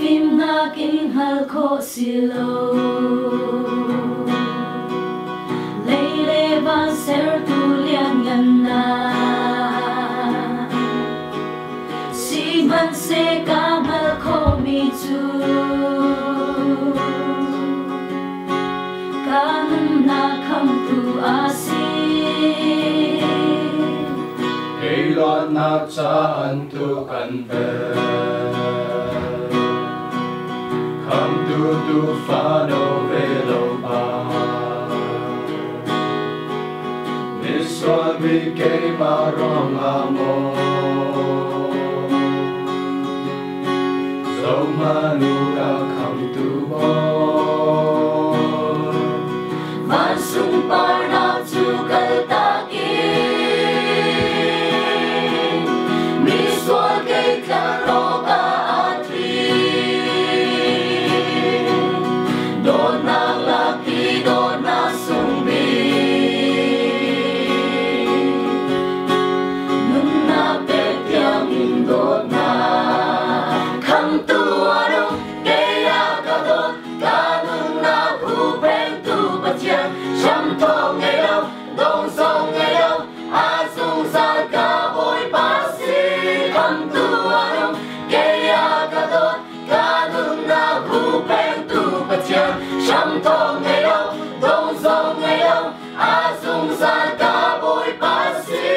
phim na kinh hal kho silo lấy lệ van ser tu liang ngân na si ban se kamal kho mi chu kanum na kham tu asi hey lo na chan tu kan ve come to fano velo pa niswa mi ke marong amo so manu ka come to bo van sung par na chu kal ta ki mi swal ke tla ro ka Trăm thong ngày đâu, đông sông ngày đâu, a sung san ca bồi bát si.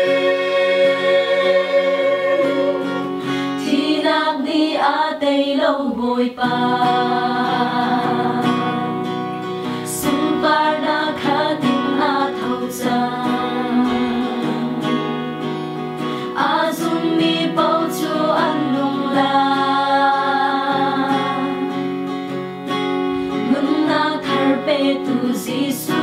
Thì nạc đi a tây lâu bồi ba, sung par na khá tình a thâu cha. A sung mi bao chu an nung la. Tu Jesus